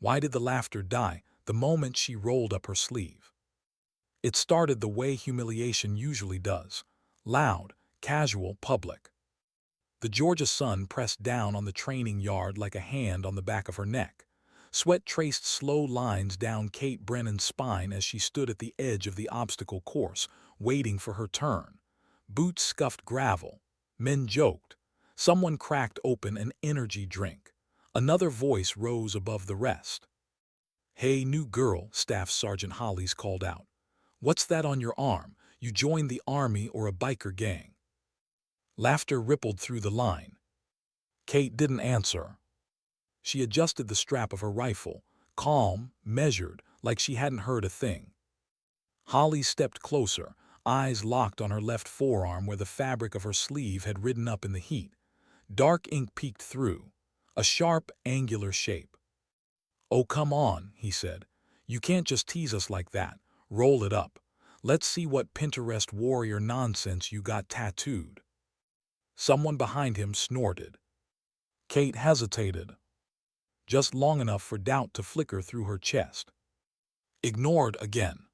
Why did the laughter die the moment she rolled up her sleeve? It started the way humiliation usually does. Loud, casual, public. The Georgia sun pressed down on the training yard like a hand on the back of her neck. Sweat traced slow lines down Kate Brennan's spine as she stood at the edge of the obstacle course, waiting for her turn. Boots scuffed gravel. Men joked. Someone cracked open an energy drink. Another voice rose above the rest. "Hey, new girl," Staff Sergeant Hollies called out. "What's that on your arm? You joined the army or a biker gang?" Laughter rippled through the line. Kate didn't answer. She adjusted the strap of her rifle, calm, measured, like she hadn't heard a thing. Holly stepped closer, eyes locked on her left forearm where the fabric of her sleeve had ridden up in the heat. Dark ink peeked through, a sharp, angular shape. "Oh, come on," he said. "You can't just tease us like that. Roll it up. Let's see what Pinterest warrior nonsense you got tattooed." Someone behind him snorted. Kate hesitated, just long enough for doubt to flicker through her chest. Ignored again.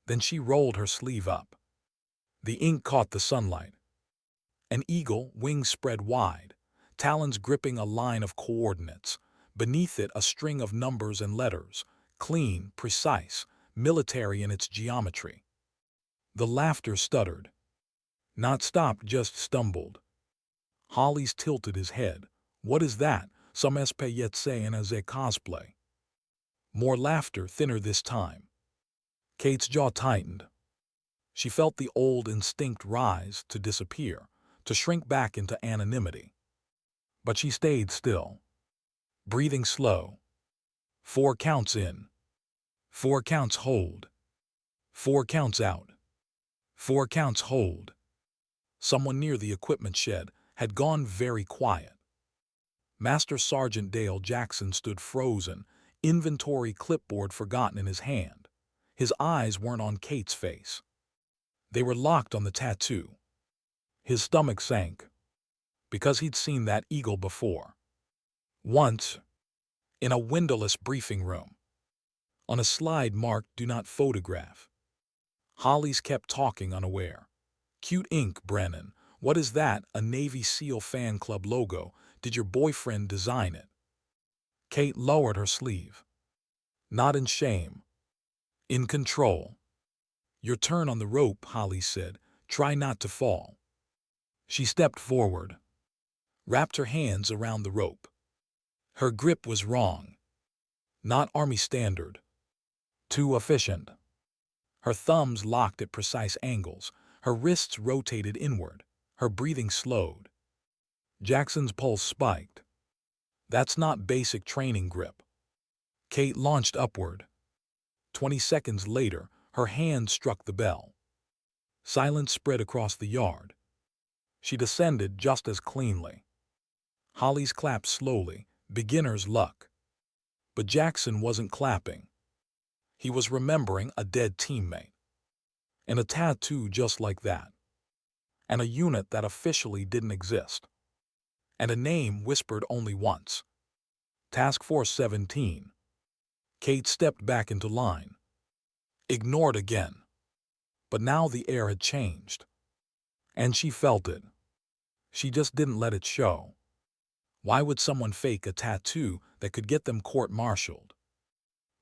Then she rolled her sleeve up. The ink caught the sunlight. An eagle, wings spread wide, talons gripping a line of coordinates. Beneath it, a string of numbers and letters, clean, precise, military in its geometry. The laughter stuttered. Not stopped, just stumbled. Hollies tilted his head. "What is that? Some espayet saying as a cosplay." More laughter, thinner this time. Kate's jaw tightened. She felt the old instinct rise, to disappear, to shrink back into anonymity. But she stayed still, breathing slow. 4 counts in. 4 counts hold. 4 counts out. 4 counts hold. Someone near the equipment shed had gone very quiet. Master Sergeant Dale Jackson stood frozen, inventory clipboard forgotten in his hand. His eyes weren't on Kate's face. They were locked on the tattoo. His stomach sank, because he'd seen that eagle before. Once, in a windowless briefing room. On a slide marked "Do Not Photograph." Hollies kept talking, unaware. "Cute ink, Brennan. What is that? A Navy SEAL fan club logo. Did your boyfriend design it?" Kate lowered her sleeve. Not in shame. In control. "Your turn on the rope," Holly said. "Try not to fall." She stepped forward, wrapped her hands around the rope. Her grip was wrong. Not Army standard. Too efficient. Her thumbs locked at precise angles. Her wrists rotated inward. Her breathing slowed. Jackson's pulse spiked. That's not basic training grip. Kate launched upward. 20 seconds later, her hand struck the bell. Silence spread across the yard. She descended just as cleanly. Hollies clapped slowly, beginner's luck. But Jackson wasn't clapping. He was remembering a dead teammate. And a tattoo just like that. And a unit that officially didn't exist. And a name whispered only once. Task Force 17. Kate stepped back into line. Ignored again. But now the air had changed. And she felt it. She just didn't let it show. Why would someone fake a tattoo that could get them court-martialed?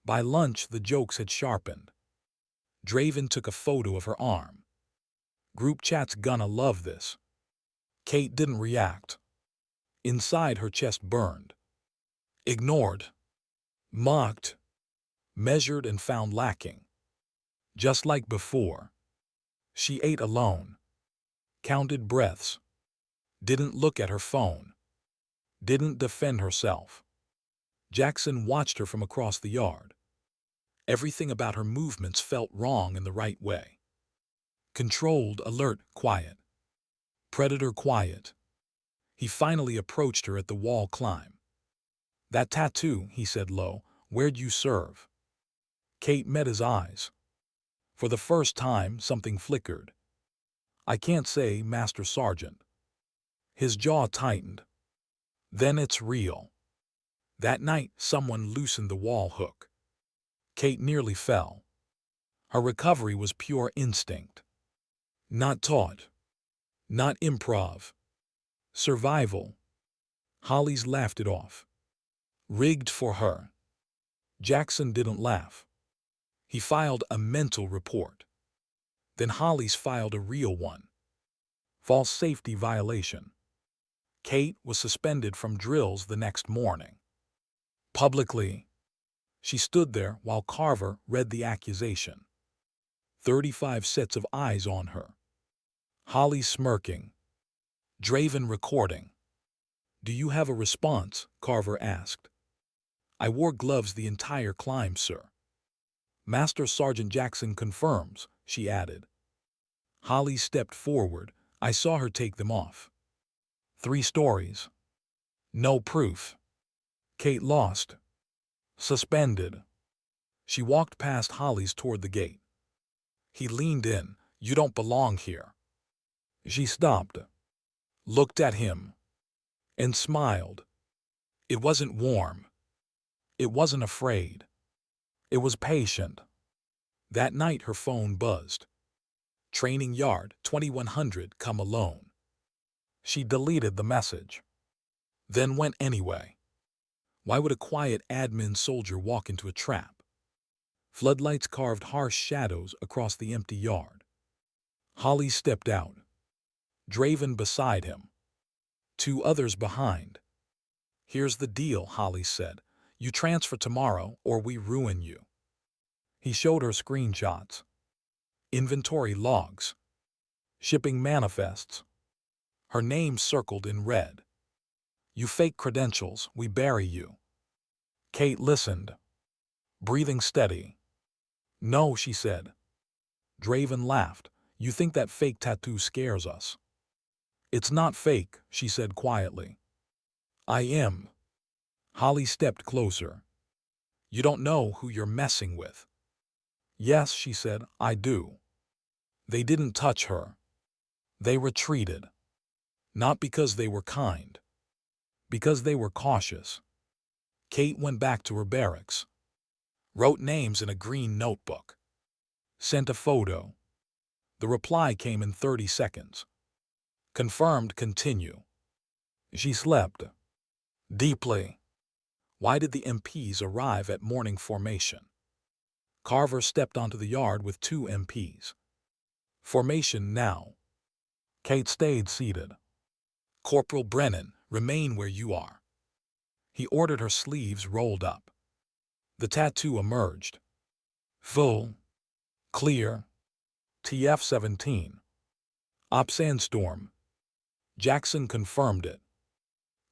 By lunch, the jokes had sharpened. Draven took a photo of her arm. Group chat's gonna love this. Kate didn't react. Inside, her chest burned. Ignored. Mocked. Measured and found lacking. Just like before. She ate alone. Counted breaths. Didn't look at her phone. Didn't defend herself. Jackson watched her from across the yard. Everything about her movements felt wrong in the right way. Controlled, alert, quiet. Predator quiet. He finally approached her at the wall climb. "That tattoo," he said low, "where'd you serve?" Kate met his eyes. For the first time, something flickered. "I can't say, Master Sergeant." His jaw tightened. "Then it's real." That night, someone loosened the wall hook. Kate nearly fell. Her recovery was pure instinct. Not taught. Not improv. Survival. Hollis laughed it off. Rigged for her. Jackson didn't laugh. He filed a mental report. Then Hollis filed a real one. False safety violation. Kate was suspended from drills the next morning. Publicly, she stood there while Carver read the accusation. 35 sets of eyes on her. Holly smirking. Draven recording. "Do you have a response?" Carver asked. "I wore gloves the entire climb, sir." "Master Sergeant Jackson confirms," she added. Holly stepped forward. "I saw her take them off." 3 stories. No proof. Kate lost. Suspended. She walked past Hollis toward the gate. He leaned in. "You don't belong here." She stopped, looked at him, and smiled. It wasn't warm. It wasn't afraid. It was patient. That night her phone buzzed. "Training yard, 2100, come alone." She deleted the message. Then went anyway. Why would a quiet admin soldier walk into a trap? Floodlights carved harsh shadows across the empty yard. Holly stepped out. Draven beside him. 2 others behind. "Here's the deal," Holly said. "You transfer tomorrow or we ruin you." He showed her screenshots. Inventory logs. Shipping manifests. Her name circled in red. "You fake credentials, we bury you." Kate listened, breathing steady. "No," she said. Draven laughed. "You think that fake tattoo scares us." "It's not fake," she said quietly. "I am." Holly stepped closer. "You don't know who you're messing with." "Yes," she said, "I do." They didn't touch her. They retreated. Not because they were kind. Because they were cautious. Kate went back to her barracks. Wrote names in a green notebook. Sent a photo. The reply came in 30 seconds. Confirmed, continue. She slept. Deeply. Why did the MPs arrive at morning formation? Carver stepped onto the yard with 2 MPs. Formation now. Kate stayed seated. "Corporal Brennan, remain where you are." He ordered her sleeves rolled up. The tattoo emerged. Full. Clear. TF-17. Op Sandstorm. Jackson confirmed it.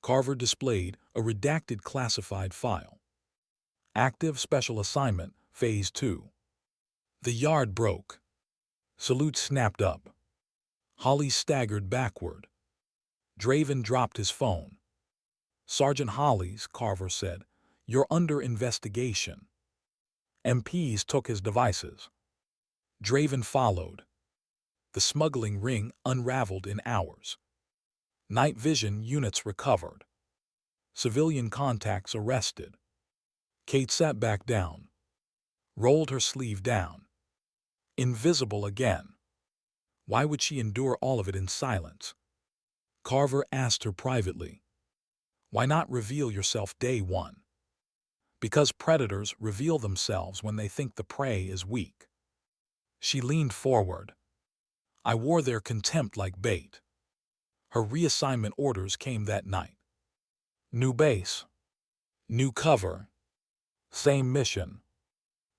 Carver displayed a redacted classified file. Active Special Assignment, Phase 2. The yard broke. Salute snapped up. Holly staggered backward. Draven dropped his phone. "Sergeant Hollis," Carver said, "you're under investigation." MPs took his devices. Draven followed. The smuggling ring unraveled in hours. Night vision units recovered. Civilian contacts arrested. Kate sat back down. Rolled her sleeve down. Invisible again. Why would she endure all of it in silence? Carver asked her privately. "Why not reveal yourself day one?" "Because predators reveal themselves when they think the prey is weak." She leaned forward. "I wore their contempt like bait." Her reassignment orders came that night. New base. New cover. Same mission.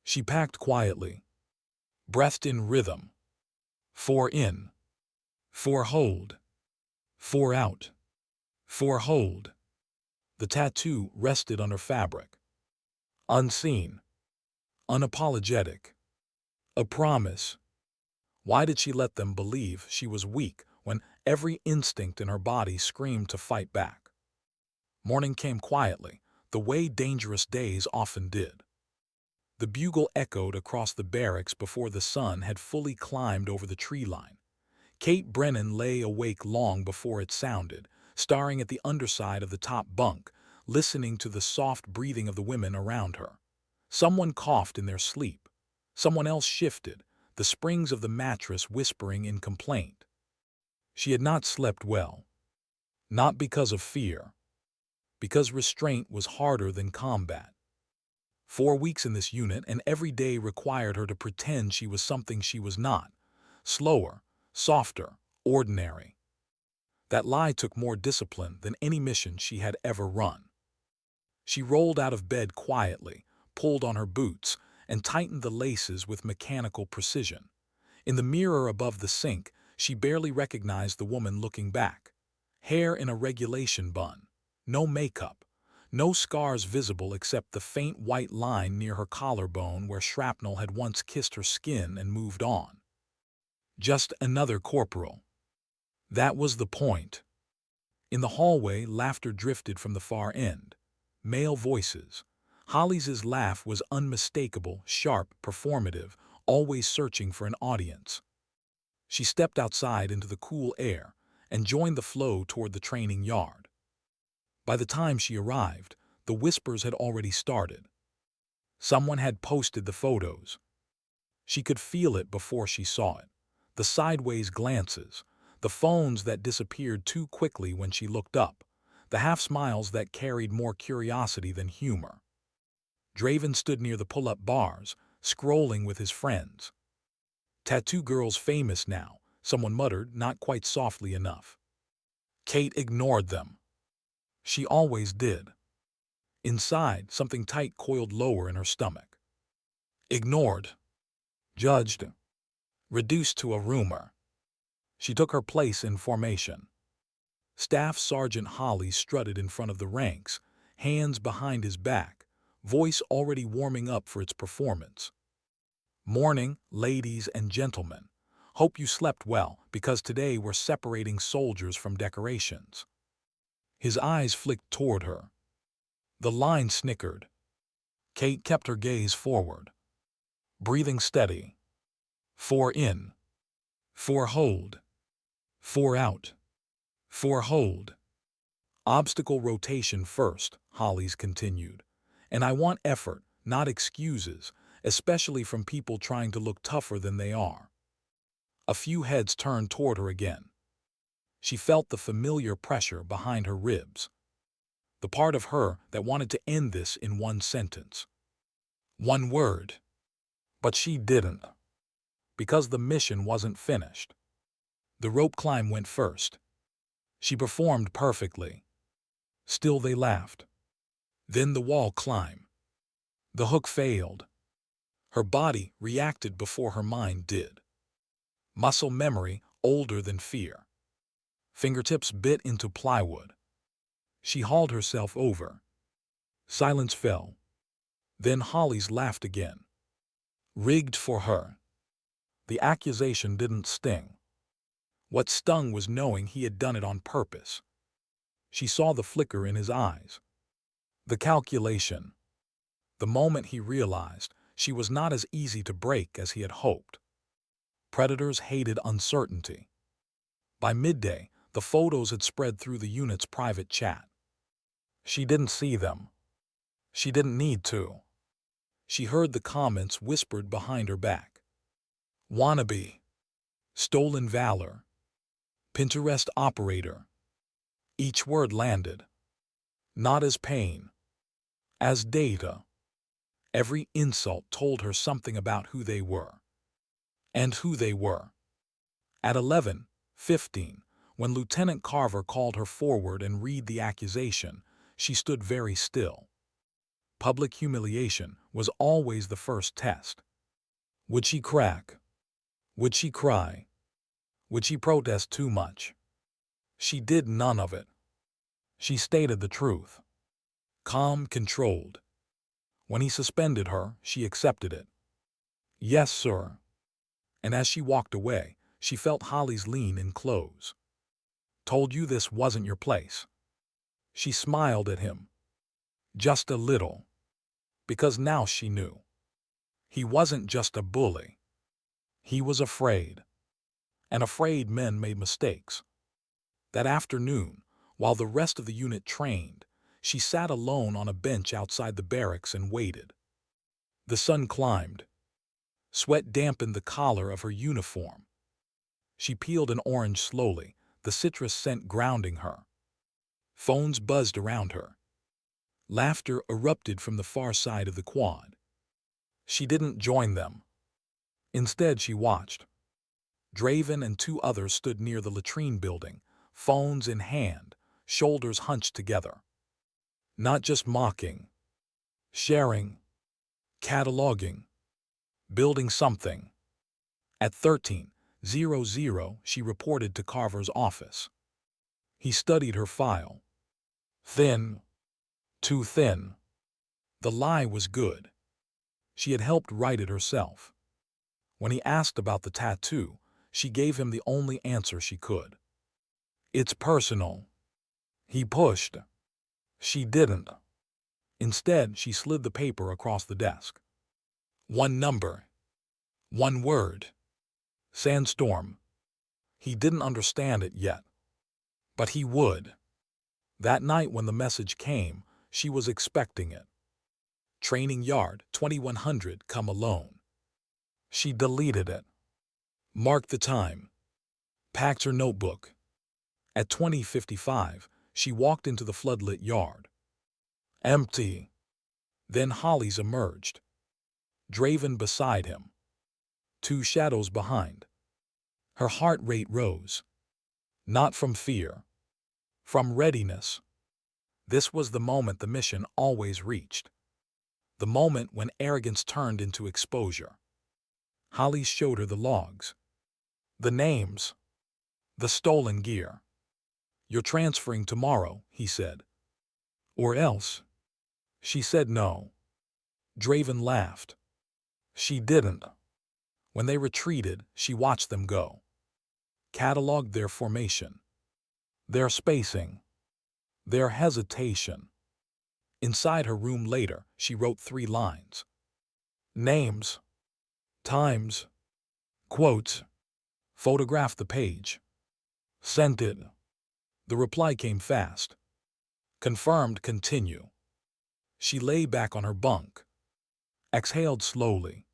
She packed quietly. Breathed in rhythm. 4 in. 4 hold. 4 out. 4 hold. The tattoo rested on her fabric. Unseen. Unapologetic. A promise. Why did she let them believe she was weak when every instinct in her body screamed to fight back? Morning came quietly, the way dangerous days often did. The bugle echoed across the barracks before the sun had fully climbed over the tree line. Kate Brennan lay awake long before it sounded, staring at the underside of the top bunk, listening to the soft breathing of the women around her. Someone coughed in their sleep. Someone else shifted, the springs of the mattress whispering in complaint. She had not slept well. Not because of fear. Because restraint was harder than combat. 4 weeks in this unit, and every day required her to pretend she was something she was not. Slower, softer, ordinary. That lie took more discipline than any mission she had ever run. She rolled out of bed quietly, pulled on her boots, and tightened the laces with mechanical precision. In the mirror above the sink, she barely recognized the woman looking back. Hair in a regulation bun. No makeup. No scars visible except the faint white line near her collarbone where shrapnel had once kissed her skin and moved on. Just another corporal. That was the point. In the hallway, laughter drifted from the far end. Male voices. Holly's laugh was unmistakable, sharp, performative, always searching for an audience. She stepped outside into the cool air and joined the flow toward the training yard. By the time she arrived, the whispers had already started. Someone had posted the photos. She could feel it before she saw it. The sideways glances, the phones that disappeared too quickly when she looked up, the half-smiles that carried more curiosity than humor. Draven stood near the pull-up bars, scrolling with his friends. Tattoo girls famous now, someone muttered, not quite softly enough. Kate ignored them. She always did. Inside, something tight coiled lower in her stomach. Ignored. Judged. Reduced to a rumor. She took her place in formation. Staff Sergeant Holly strutted in front of the ranks, hands behind his back, voice already warming up for its performance. Morning, ladies and gentlemen. Hope you slept well, because today we're separating soldiers from decorations. His eyes flicked toward her. The line snickered. Kate kept her gaze forward. Breathing steady. 4 in. 4 hold. 4 out. 4 hold. Obstacle rotation first, Holly's continued. And I want effort, not excuses, especially from people trying to look tougher than they are. A few heads turned toward her again. She felt the familiar pressure behind her ribs. The part of her that wanted to end this in one sentence. One word. But she didn't. Because the mission wasn't finished. The rope climb went first. She performed perfectly. Still they laughed. Then the wall climb. The hook failed. Her body reacted before her mind did. Muscle memory older than fear. Fingertips bit into plywood. She hauled herself over. Silence fell. Then Holly's laughed again. Rigged for her. The accusation didn't sting. What stung was knowing he had done it on purpose. She saw the flicker in his eyes. The calculation. The moment he realized she was not as easy to break as he had hoped. Predators hated uncertainty. By midday, the photos had spread through the unit's private chat. She didn't see them. She didn't need to. She heard the comments whispered behind her back. Wannabe. Stolen valor. Pinterest operator. Each word landed. Not as pain. As data. Every insult told her something about who they were. And who they were. At 11:15, when Lieutenant Carver called her forward and read the accusation, she stood very still. Public humiliation was always the first test. Would she crack? Would she cry? Would she protest too much? She did none of it. She stated the truth. Calm, controlled. When he suspended her, she accepted it. Yes, sir. And as she walked away, she felt Holly's lean in close. Told you this wasn't your place. She smiled at him. Just a little. Because now she knew. He wasn't just a bully. He was afraid. And afraid men made mistakes. That afternoon, while the rest of the unit trained, she sat alone on a bench outside the barracks and waited. The sun climbed. Sweat dampened the collar of her uniform. She peeled an orange slowly, the citrus scent grounding her. Phones buzzed around her. Laughter erupted from the far side of the quad. She didn't join them. Instead, she watched. Draven and two others stood near the latrine building, phones in hand, shoulders hunched together. Not just mocking. Sharing. Cataloging. Building something. At 13:00, she reported to Carver's office. He studied her file. Thin. Too thin. The lie was good. She had helped write it herself. When he asked about the tattoo, she gave him the only answer she could. It's personal. He pushed. She didn't. Instead, she slid the paper across the desk. One number. One word. Sandstorm. He didn't understand it yet. But he would. That night when the message came, she was expecting it. Training yard, 2100, come alone. She deleted it. Marked the time. Packed her notebook. At 20:55, she walked into the floodlit yard. Empty. Then Holly's emerged. Draven beside him. Two shadows behind. Her heart rate rose. Not from fear. From readiness. This was the moment the mission always reached. The moment when arrogance turned into exposure. Holly showed her the logs. The names. The stolen gear. You're transferring tomorrow, he said. Or else. She said no. Draven laughed. She didn't. When they retreated, she watched them go. Cataloged their formation. Their spacing. Their hesitation. Inside her room later, she wrote 3 lines. Names. Times. Quotes. Photographed the page. Sent it. The reply came fast. Confirmed, continue. She lay back on her bunk. Exhaled slowly.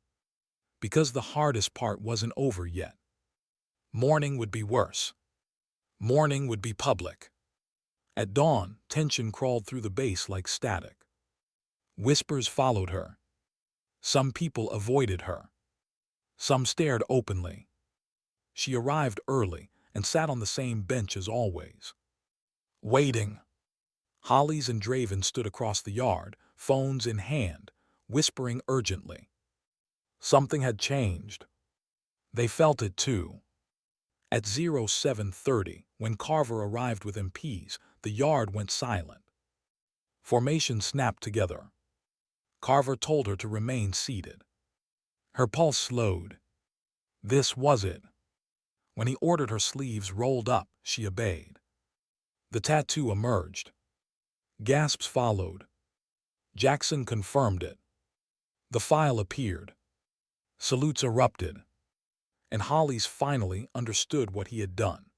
Because the hardest part wasn't over yet. Morning would be worse. Morning would be public. At dawn, tension crawled through the base like static. Whispers followed her. Some people avoided her. Some stared openly. She arrived early and sat on the same bench as always. Waiting. Hollies and Draven stood across the yard, phones in hand, whispering urgently. Something had changed. They felt it too. At 07:30, when Carver arrived with MPs, the yard went silent. Formation snapped together. Carver told her to remain seated. Her pulse slowed. This was it. When he ordered her sleeves rolled up, she obeyed. The tattoo emerged. Gasps followed. Jackson confirmed it. The file appeared. Salutes erupted. And Hollies finally understood what he had done.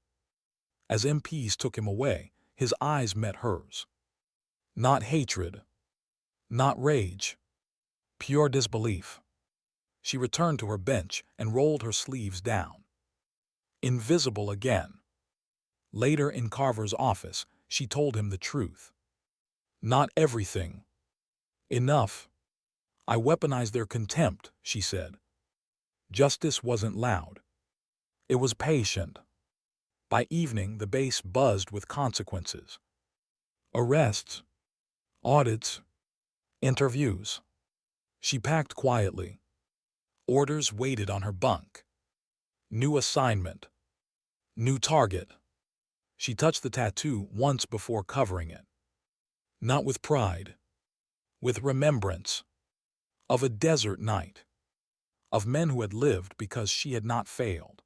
As MPs took him away, his eyes met hers. Not hatred. Not rage. Pure disbelief. She returned to her bench and rolled her sleeves down. Invisible again. Later in Carver's office, she told him the truth. Not everything. Enough. I weaponized their contempt, she said. Justice wasn't loud. It was patient. By evening, the base buzzed with consequences. Arrests. Audits. Interviews. She packed quietly. Orders waited on her bunk. New assignment. New target. She touched the tattoo once before covering it. Not with pride. With remembrance. Of a desert night. Of men who had lived because she had not failed.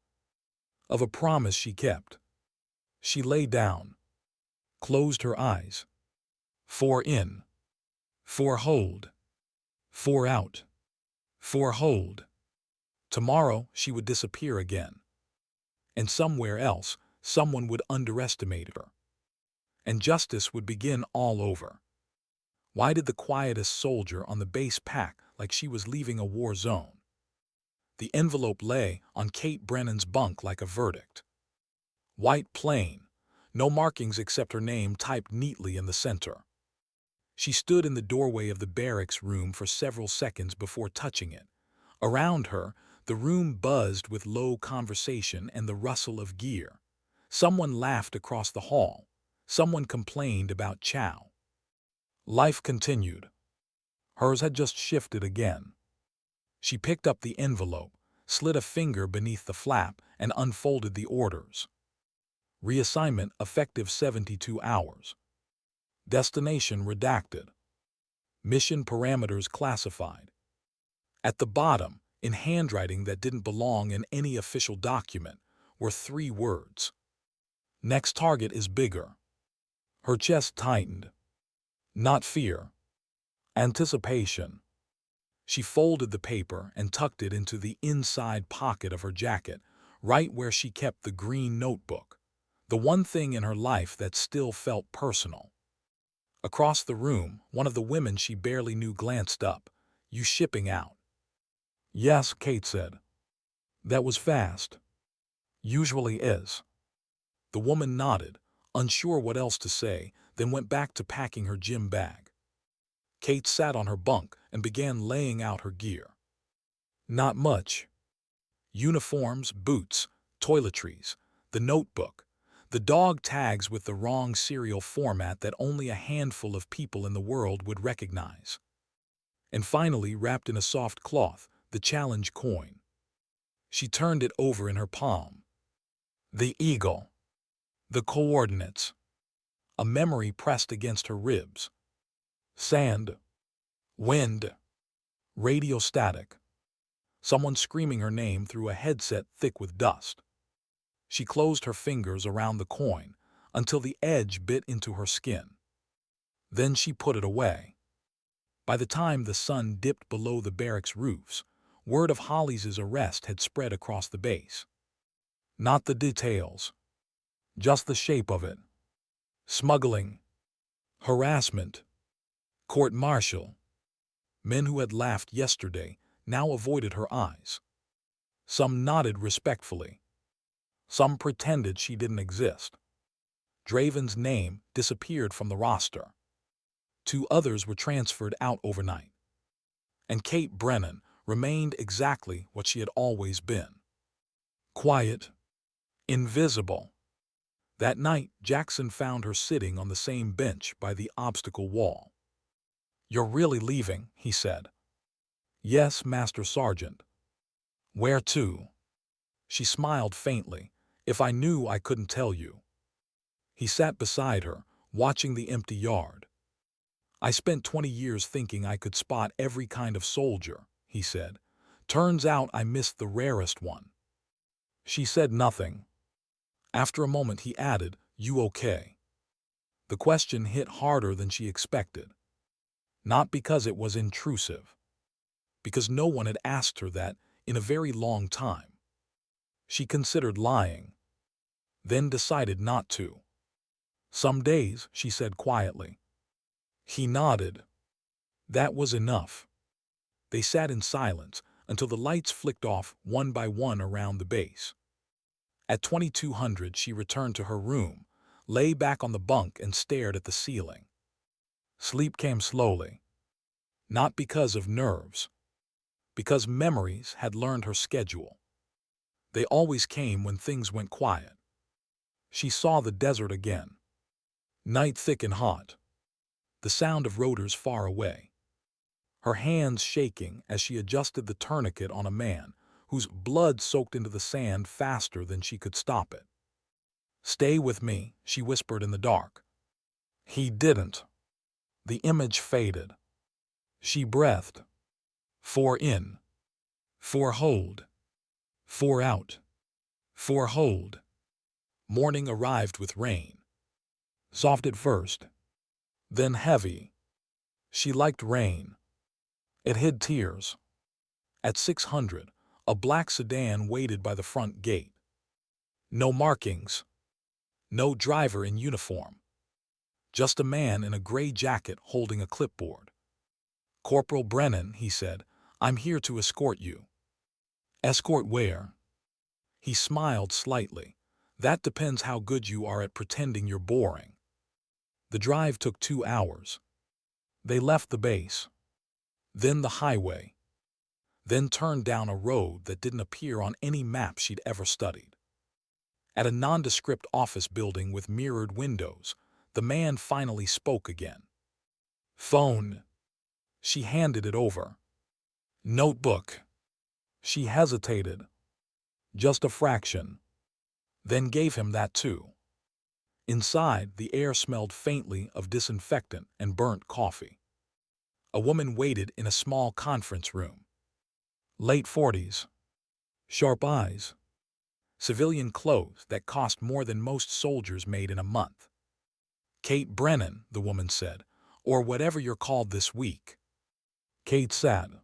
Of a promise she kept. She lay down. Closed her eyes. 4 in. 4 hold. 4 out. 4 hold. Tomorrow she would disappear again. And somewhere else, someone would underestimate her. And justice would begin all over. Why did the quietest soldier on the base pack like she was leaving a war zone? The envelope lay on Kate Brennan's bunk like a verdict. White plain, no markings except her name typed neatly in the center. She stood in the doorway of the barracks room for several seconds before touching it. Around her, the room buzzed with low conversation and the rustle of gear. Someone laughed across the hall. Someone complained about chow. Life continued. Hers had just shifted again. She picked up the envelope, slid a finger beneath the flap, and unfolded the orders. Reassignment effective 72 hours. Destination redacted. Mission parameters classified. At the bottom, in handwriting that didn't belong in any official document, were 3 words. Next target is bigger. Her chest tightened. Not fear. Anticipation. She folded the paper and tucked it into the inside pocket of her jacket, right where she kept the green notebook, the one thing in her life that still felt personal. Across the room, one of the women she barely knew glanced up. "You shipping out?" "Yes," Kate said. "That was fast." "Usually is." The woman nodded, unsure what else to say, then went back to packing her gym bag. Kate sat on her bunk and began laying out her gear. Not much. Uniforms, boots, toiletries, the notebook, the dog tags with the wrong serial format that only a handful of people in the world would recognize. And finally, wrapped in a soft cloth, the challenge coin. She turned it over in her palm. The eagle. The coordinates. A memory pressed against her ribs. Sand. Wind. Radio static. Someone screaming her name through a headset thick with dust. She closed her fingers around the coin until the edge bit into her skin. Then she put it away. By the time the sun dipped below the barracks roofs, word of Holly's arrest had spread across the base. Not the details, just the shape of it. Smuggling, harassment, court-martial. Men who had laughed yesterday now avoided her eyes. Some nodded respectfully. Some pretended she didn't exist. Draven's name disappeared from the roster. 2 others were transferred out overnight. And Kate Brennan remained exactly what she had always been. Quiet. Invisible. That night, Jackson found her sitting on the same bench by the obstacle wall. "You're really leaving," he said. "Yes, Master Sergeant." "Where to?" She smiled faintly. "If I knew, I couldn't tell you." He sat beside her, watching the empty yard. "I spent 20 years thinking I could spot every kind of soldier," he said. "Turns out I missed the rarest one." She said nothing. After a moment he added, "You okay?" The question hit harder than she expected. Not because it was intrusive. Because no one had asked her that in a very long time. She considered lying. Then decided not to. "Some days," she said quietly. He nodded. That was enough. They sat in silence until the lights flicked off one by one around the base. At 2200, she returned to her room, lay back on the bunk and stared at the ceiling. Sleep came slowly. Not because of nerves. Because memories had learned her schedule. They always came when things went quiet. She saw the desert again. Night thick and hot. The sound of rotors far away. Her hands shaking as she adjusted the tourniquet on a man whose blood soaked into the sand faster than she could stop it. "Stay with me," she whispered in the dark. He didn't. The image faded. She breathed. 4 in. 4 hold. 4 out. 4 hold. Morning arrived with rain. Soft at first. Then heavy. She liked rain. It hid tears. At 600, a black sedan waited by the front gate. No markings. No driver in uniform. Just a man in a gray jacket holding a clipboard. "Corporal Brennan," he said, "I'm here to escort you." "Escort where?" He smiled slightly. "That depends how good you are at pretending you're boring." The drive took 2 hours. They left the base, then the highway, then turned down a road that didn't appear on any map she'd ever studied. At a nondescript office building with mirrored windows, the man finally spoke again. "Phone." She handed it over. "Notebook." She hesitated. Just a fraction. Then gave him that too. Inside, the air smelled faintly of disinfectant and burnt coffee. A woman waited in a small conference room. Late 40s. Sharp eyes. Civilian clothes that cost more than most soldiers made in a month. "Kate Brennan," the woman said, "or whatever you're called this week." Kate said,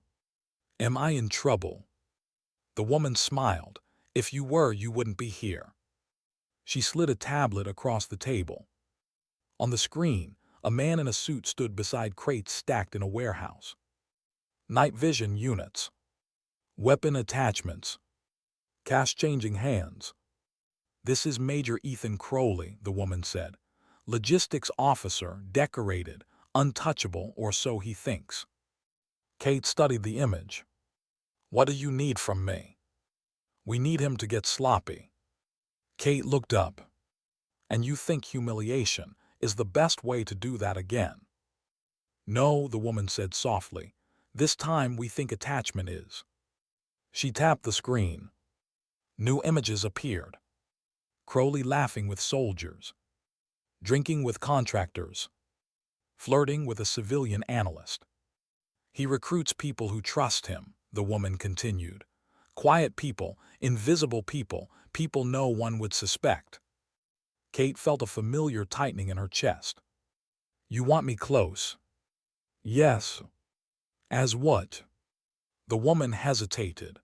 "Am I in trouble?" The woman smiled. "If you were, you wouldn't be here." She slid a tablet across the table. On the screen, a man in a suit stood beside crates stacked in a warehouse. Night vision units. Weapon attachments. Cash changing hands. "This is Major Ethan Crowley," the woman said. "Logistics officer, decorated, untouchable, or so he thinks." Kate studied the image. "What do you need from me?" "We need him to get sloppy." Kate looked up. "And you think humiliation is the best way to do that again?" "No," the woman said softly. "This time we think attachment is." She tapped the screen. New images appeared. Crowley laughing with soldiers, drinking with contractors, flirting with a civilian analyst. "He recruits people who trust him," the woman continued. "Quiet people, invisible people, people no one would suspect." Kate felt a familiar tightening in her chest. "You want me close?" "Yes." "As what?" The woman hesitated,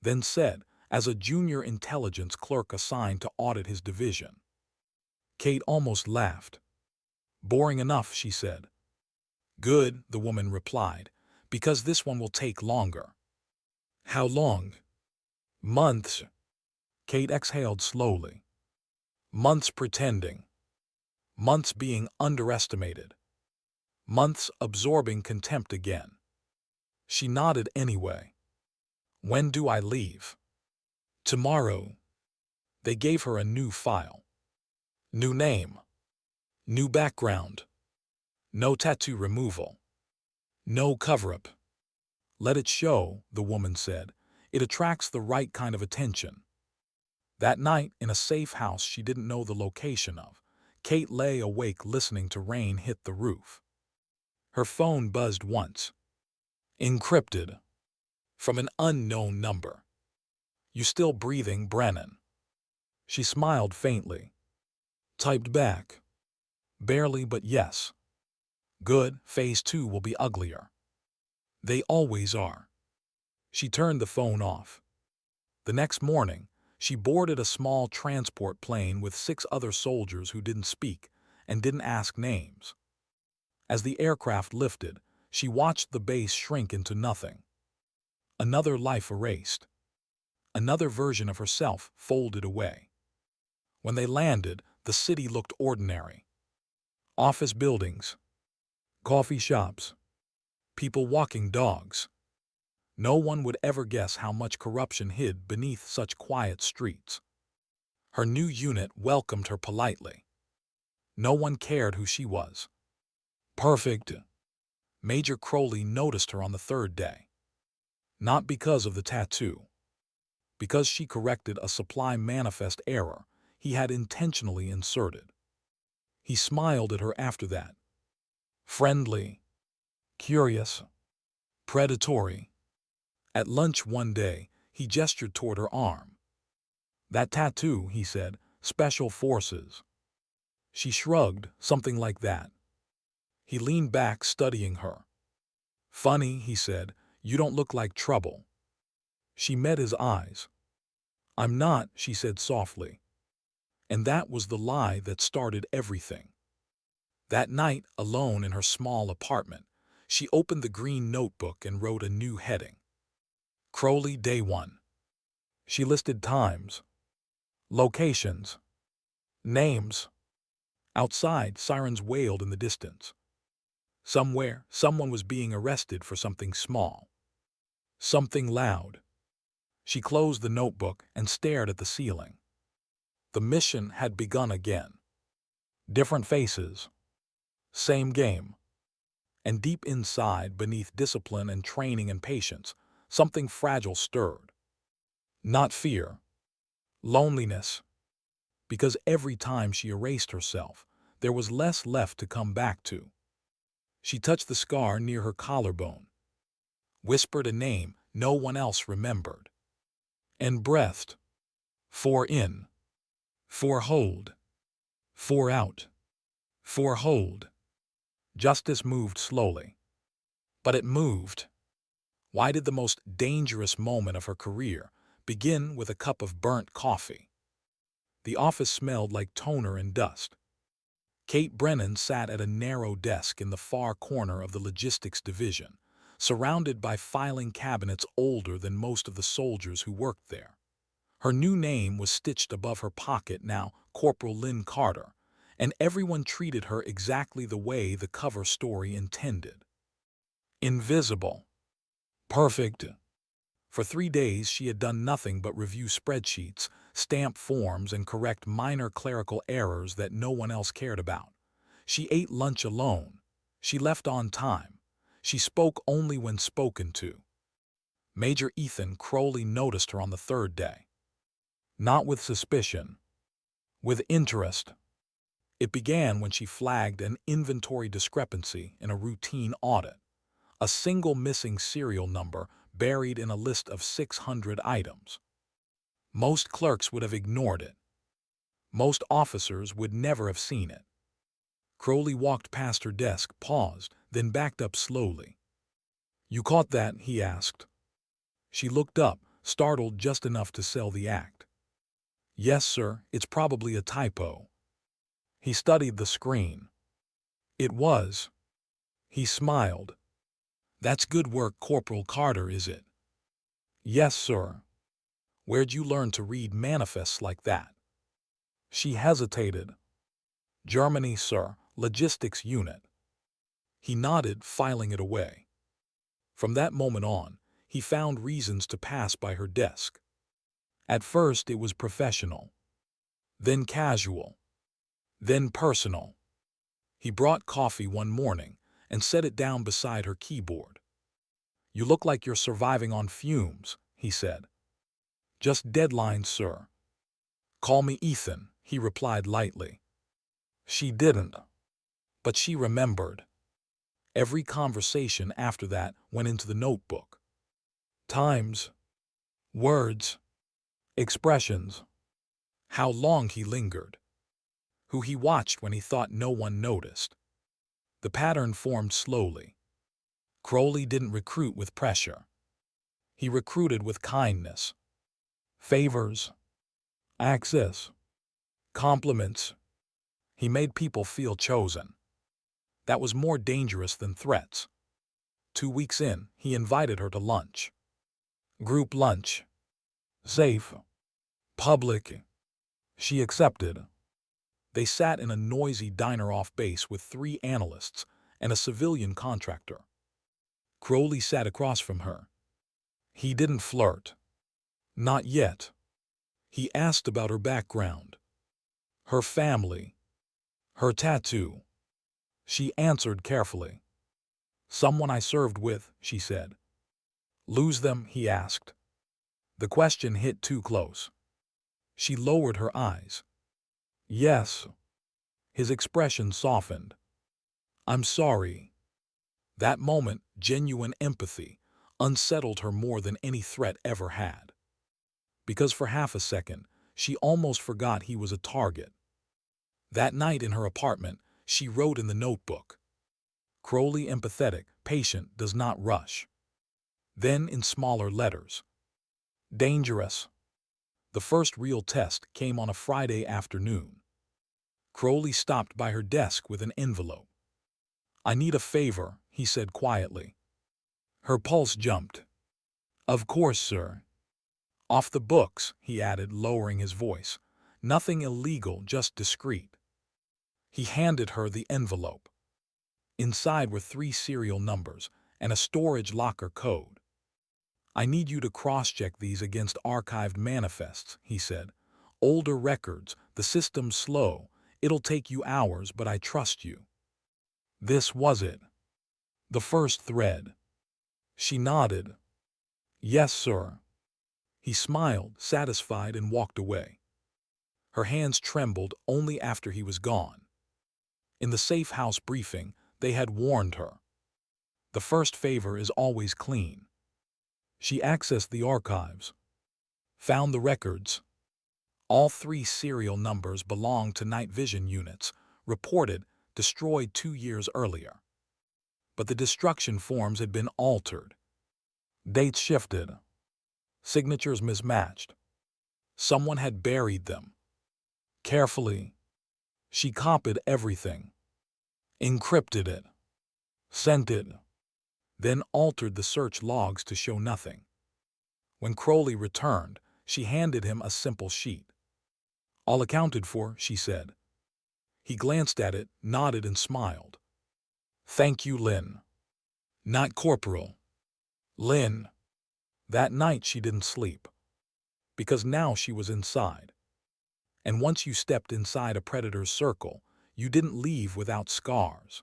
then said, "As a junior intelligence clerk assigned to audit his division." Kate almost laughed. "Boring enough," she said. "Good," the woman replied, "because this one will take longer." "How long?" "Months." Kate exhaled slowly. "Months pretending. Months being underestimated. Months absorbing contempt again." She nodded anyway. "When do I leave?" "Tomorrow." They gave her a new file. New name. New background. No tattoo removal. No cover-up. "Let it show," the woman said. "It attracts the right kind of attention." That night, in a safe house she didn't know the location of, Kate lay awake listening to rain hit the roof. Her phone buzzed once. Encrypted. From an unknown number. "You still breathing, Brennan?" She smiled faintly. Typed back. "Barely, but yes." "Good, phase 2 will be uglier." "They always are." She turned the phone off. The next morning, she boarded a small transport plane with 6 other soldiers who didn't speak and didn't ask names. As the aircraft lifted, she watched the base shrink into nothing. Another life erased. Another version of herself folded away. When they landed, the city looked ordinary. Office buildings, coffee shops, people walking dogs. No one would ever guess how much corruption hid beneath such quiet streets. Her new unit welcomed her politely. No one cared who she was. Perfect. Major Crowley noticed her on the 3rd day. Not because of the tattoo. Because she corrected a supply manifest error he had intentionally inserted. He smiled at her after that. Friendly. Curious. Predatory. At lunch one day, he gestured toward her arm. "That tattoo," he said, "Special Forces." She shrugged, something like that. He leaned back, studying her. "Funny," he said, "you don't look like trouble." She met his eyes. "I'm not," she said softly. And that was the lie that started everything. That night, alone in her small apartment, she opened the green notebook and wrote a new heading. Crowley, Day 1. She listed times, locations, names. Outside, sirens wailed in the distance. Somewhere, someone was being arrested for something small, something loud. She closed the notebook and stared at the ceiling. The mission had begun again. Different faces, same game. And deep inside, beneath discipline and training and patience, something fragile stirred. Not fear, loneliness. Because every time she erased herself, there was less left to come back to. She touched the scar near her collarbone, whispered a name no one else remembered, and breathed. 4 in, 4 hold, 4 out, 4 hold. Justice moved slowly. But it moved. Why did the most dangerous moment of her career begin with a cup of burnt coffee? The office smelled like toner and dust. Kate Brennan sat at a narrow desk in the far corner of the logistics division, surrounded by filing cabinets older than most of the soldiers who worked there. Her new name was stitched above her pocket now, Corporal Lynn Carter, and everyone treated her exactly the way the cover story intended. Invisible. Perfect. For 3 days she had done nothing but review spreadsheets, stamp forms, and correct minor clerical errors that no one else cared about. She ate lunch alone. She left on time. She spoke only when spoken to. Major Ethan Crowley noticed her on the 3rd day. Not with suspicion, with interest. It began when she flagged an inventory discrepancy in a routine audit. A single missing serial number buried in a list of 600 items. Most clerks would have ignored it. Most officers would never have seen it. Crowley walked past her desk, paused, then backed up slowly. "You caught that?" he asked. She looked up, startled just enough to sell the act. "Yes, sir, it's probably a typo." He studied the screen. It was. He smiled. "That's good work, Corporal Carter, is it?" "Yes, sir." "Where'd you learn to read manifests like that?" She hesitated. "Germany, sir, logistics unit." He nodded, filing it away. From that moment on, he found reasons to pass by her desk. At first it was professional, then casual, then personal. He brought coffee one morning and set it down beside her keyboard. "You look like you're surviving on fumes," he said. "Just deadlines, sir." "Call me Ethan," he replied lightly. She didn't, but she remembered. Every conversation after that went into the notebook. Times, words, expressions. How long he lingered. Who he watched when he thought no one noticed. The pattern formed slowly. Crowley didn't recruit with pressure. He recruited with kindness. Favors, access, compliments. He made people feel chosen. That was more dangerous than threats. 2 weeks in, he invited her to lunch. Group lunch. Safe. Public. She accepted. They sat in a noisy diner off base with 3 analysts and a civilian contractor. Crowley sat across from her. He didn't flirt. Not yet. He asked about her background, her family, her tattoo. She answered carefully. "Someone I served with," she said. "Lose them?" he asked. The question hit too close. She lowered her eyes. "Yes." His expression softened. "I'm sorry." That moment, genuine empathy, unsettled her more than any threat ever had. Because for half a second, she almost forgot he was a target. That night in her apartment, she wrote in the notebook, "Crowley empathetic, patient, does not rush." Then in smaller letters, "Dangerous." The first real test came on a Friday afternoon. Crowley stopped by her desk with an envelope. "I need a favor," he said quietly. Her pulse jumped. "Of course, sir." "Off the books," he added, lowering his voice. "Nothing illegal, just discreet." He handed her the envelope. Inside were 3 serial numbers and a storage locker code. "I need you to cross-check these against archived manifests," he said. "Older records, the system's slow. It'll take you hours, but I trust you." This was it. The first thread. She nodded. "Yes, sir." He smiled, satisfied, and walked away. Her hands trembled only after he was gone. In the safe house briefing, they had warned her. The first favor is always clean. She accessed the archives, found the records. All 3 serial numbers belonged to night vision units, reported destroyed 2 years earlier. But the destruction forms had been altered. Dates shifted. Signatures mismatched. Someone had buried them. Carefully, she copied everything, encrypted it, sent it, then altered the search logs to show nothing. When Crowley returned, she handed him a simple sheet. "All accounted for," she said. He glanced at it, nodded, and smiled. "Thank you, Lynn." Not Corporal. Lynn. That night she didn't sleep. Because now she was inside. And once you stepped inside a predator's circle, you didn't leave without scars.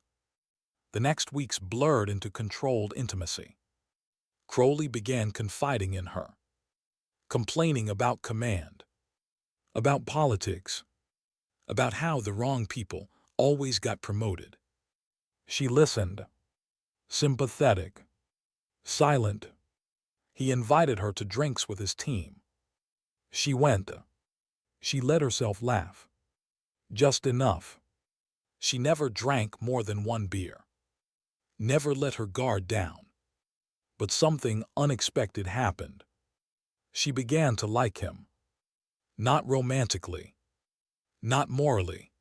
The next weeks blurred into controlled intimacy. Crowley began confiding in her, complaining about command, about politics, about how the wrong people always got promoted. She listened, sympathetic, silent. He invited her to drinks with his team. She went. She let herself laugh. Just enough. She never drank more than 1 beer. Never let her guard down. But something unexpected happened. She began to like him. Not romantically. Not morally.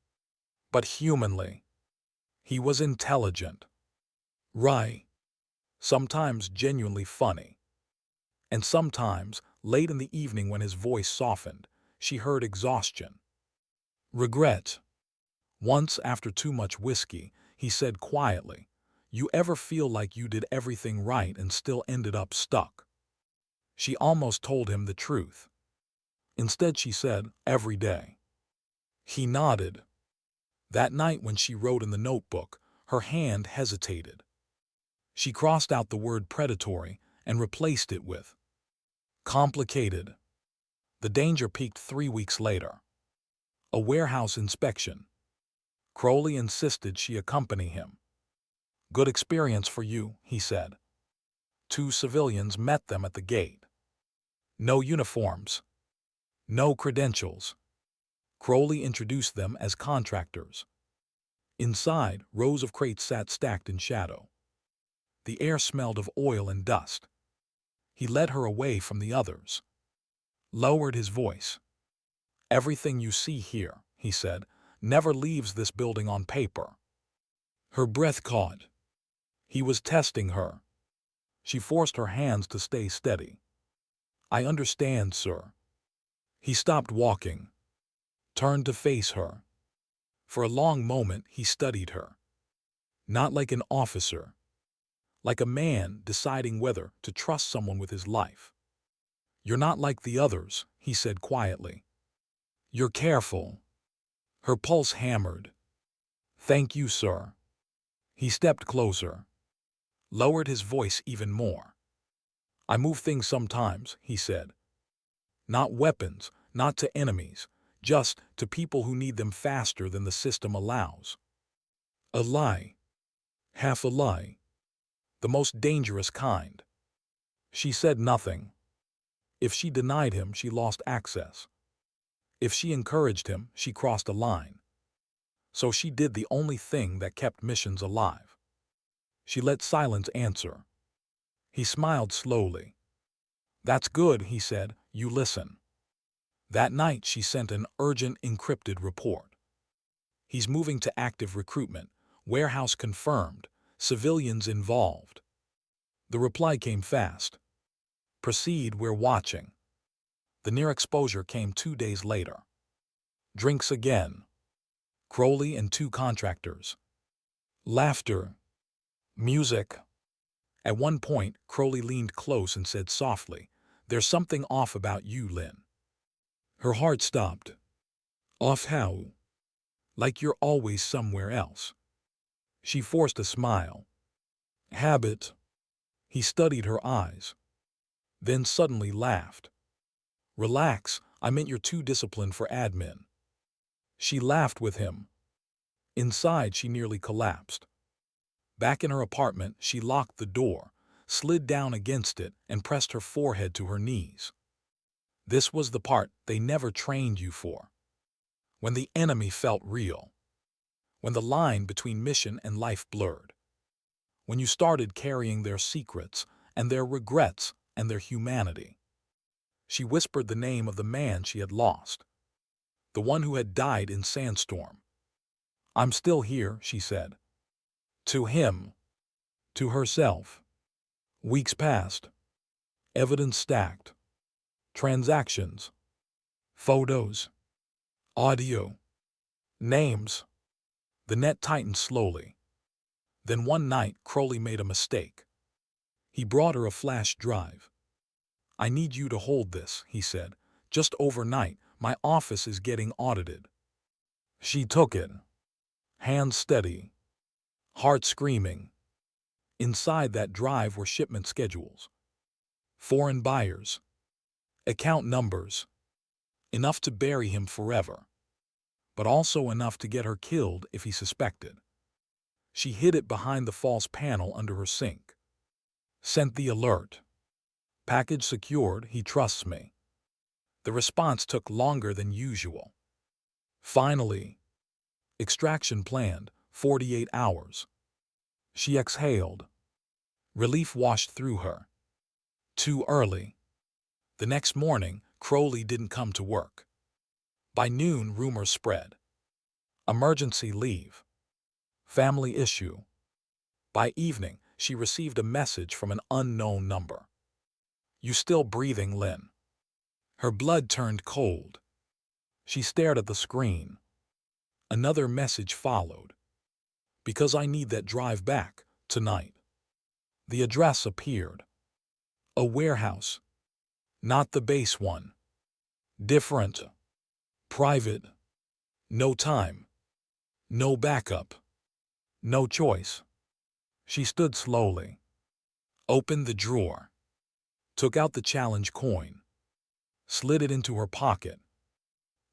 But humanly. He was intelligent. Wry. Sometimes genuinely funny. And sometimes, late in the evening when his voice softened, she heard exhaustion. Regret. Once, after too much whiskey, he said quietly, "You ever feel like you did everything right and still ended up stuck?" She almost told him the truth. Instead she said, "Every day." He nodded. That night when she wrote in the notebook, her hand hesitated. She crossed out the word predatory and replaced it with complicated. The danger peaked 3 weeks later. A warehouse inspection. Crowley insisted she accompany him. "Good experience for you," he said. 2 civilians met them at the gate. No uniforms. No credentials. Crowley introduced them as contractors. Inside, rows of crates sat stacked in shadow. The air smelled of oil and dust. He led her away from the others. Lowered his voice. "Everything you see here," he said, "never leaves this building on paper." Her breath caught. He was testing her. She forced her hands to stay steady. "I understand, sir." He stopped walking, turned to face her. For a long moment he studied her. Not like an officer. Like a man deciding whether to trust someone with his life. "You're not like the others," he said quietly. "You're careful." Her pulse hammered. "Thank you, sir." He stepped closer. Lowered his voice even more. "I move things sometimes," he said. "Not weapons, not to enemies, just to people who need them faster than the system allows." A lie. Half a lie. The most dangerous kind. She said nothing. If she denied him, she lost access. If she encouraged him, she crossed a line. So she did the only thing that kept missions alive. She let silence answer. He smiled slowly. "That's good," he said. "You listen." That night she sent an urgent encrypted report. He's moving to active recruitment. Warehouse confirmed. Civilians involved. The reply came fast. Proceed, we're watching. The near exposure came 2 days later. Drinks again. Crowley and 2 contractors. Laughter. Music. At one point, Crowley leaned close and said softly, "There's something off about you, Lynn." Her heart stopped. Off how? Like you're always somewhere else. She forced a smile. Habit. He studied her eyes, then suddenly laughed. Relax, I meant you're too disciplined for admin. She laughed with him. Inside, she nearly collapsed. Back in her apartment, she locked the door, slid down against it, and pressed her forehead to her knees. This was the part they never trained you for. When the enemy felt real. When the line between mission and life blurred. When you started carrying their secrets and their regrets and their humanity. She whispered the name of the man she had lost. The one who had died in Sandstorm. I'm still here, she said. To him. To herself. Weeks passed. Evidence stacked. Transactions. Photos. Audio. Names. The net tightened slowly. Then one night, Crowley made a mistake. He brought her a flash drive. I need you to hold this, he said. Just overnight, my office is getting audited. She took it. Hands steady. Heart screaming. Inside that drive were shipment schedules. Foreign buyers. Account numbers. Enough to bury him forever. But also enough to get her killed if he suspected. She hid it behind the false panel under her sink. Sent the alert. Package secured, he trusts me. The response took longer than usual. Finally. Extraction planned, 48 hours. She exhaled. Relief washed through her. Too early. The next morning, Crowley didn't come to work. By noon, rumors spread. Emergency leave. Family issue. By evening, she received a message from an unknown number. You still breathing, Lynn? Her blood turned cold. She stared at the screen. Another message followed. Because I need that drive back, tonight. The address appeared. A warehouse. Not the base one. Different. Private. No time. No backup. No choice. She stood slowly. Opened the drawer. Took out the challenge coin. Slid it into her pocket.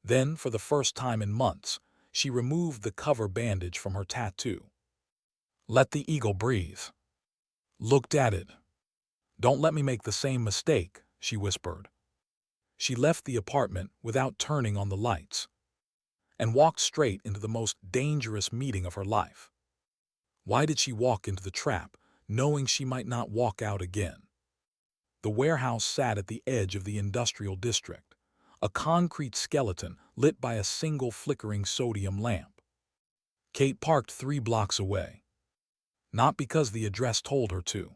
Then, for the first time in months, she removed the cover bandage from her tattoo. Let the eagle breathe. Looked at it. Don't let me make the same mistake, she whispered. She left the apartment without turning on the lights and walked straight into the most dangerous meeting of her life. Why did she walk into the trap, knowing she might not walk out again? The warehouse sat at the edge of the industrial district, a concrete skeleton lit by a single flickering sodium lamp. Kate parked 3 blocks away. Not because the address told her to.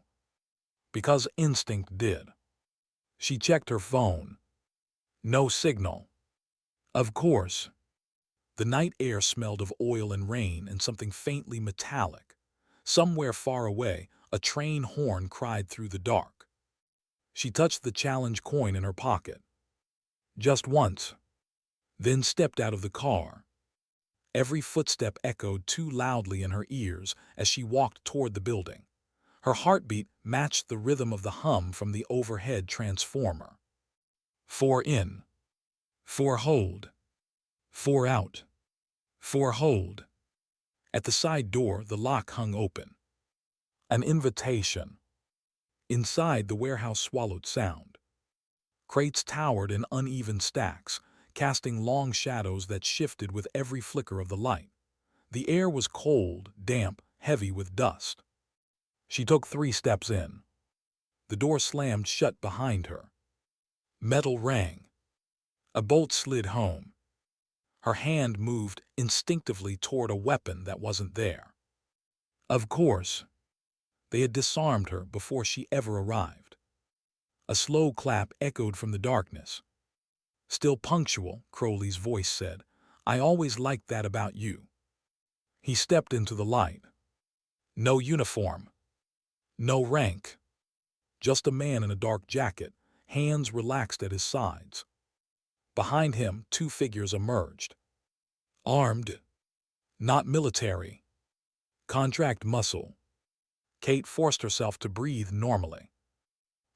Because instinct did. She checked her phone. No signal. Of course. The night air smelled of oil and rain and something faintly metallic. Somewhere far away, a train horn cried through the dark. She touched the challenge coin in her pocket. Just once. Then stepped out of the car. Every footstep echoed too loudly in her ears as she walked toward the building. Her heartbeat matched the rhythm of the hum from the overhead transformer. 4 in. 4 hold. 4 out. 4 hold. At the side door, the lock hung open. An invitation. Inside, the warehouse swallowed sound. Crates towered in uneven stacks, casting long shadows that shifted with every flicker of the light. The air was cold, damp, heavy with dust. She took 3 steps in. The door slammed shut behind her. Metal rang. A bolt slid home. Her hand moved instinctively toward a weapon that wasn't there. Of course, they had disarmed her before she ever arrived. A slow clap echoed from the darkness. Still punctual, Crowley's voice said. I always liked that about you. He stepped into the light. No uniform. No rank. Just a man in a dark jacket, hands relaxed at his sides. Behind him, two figures emerged. Armed. Not military. Contract muscle. Kate forced herself to breathe normally.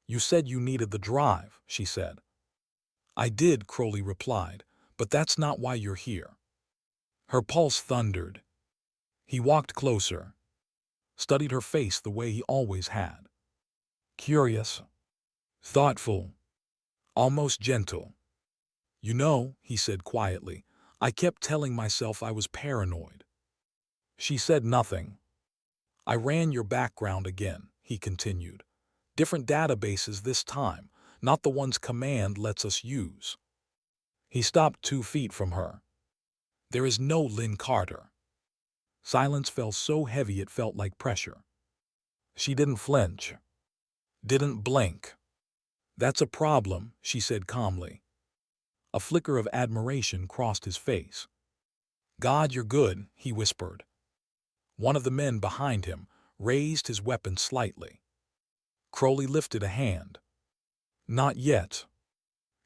You said you needed the drive, she said. I did, Crowley replied, but that's not why you're here. Her pulse thundered. He walked closer, studied her face the way he always had. Curious, thoughtful, almost gentle. You know, he said quietly, I kept telling myself I was paranoid. She said nothing. I ran your background again, he continued. Different databases this time, not the ones command lets us use. He stopped 2 feet from her. There is no Lynn Carter. Silence fell so heavy it felt like pressure. She didn't flinch. Didn't blink. That's a problem, she said calmly. A flicker of admiration crossed his face. God, you're good, he whispered. One of the men behind him raised his weapon slightly. Crowley lifted a hand. Not yet.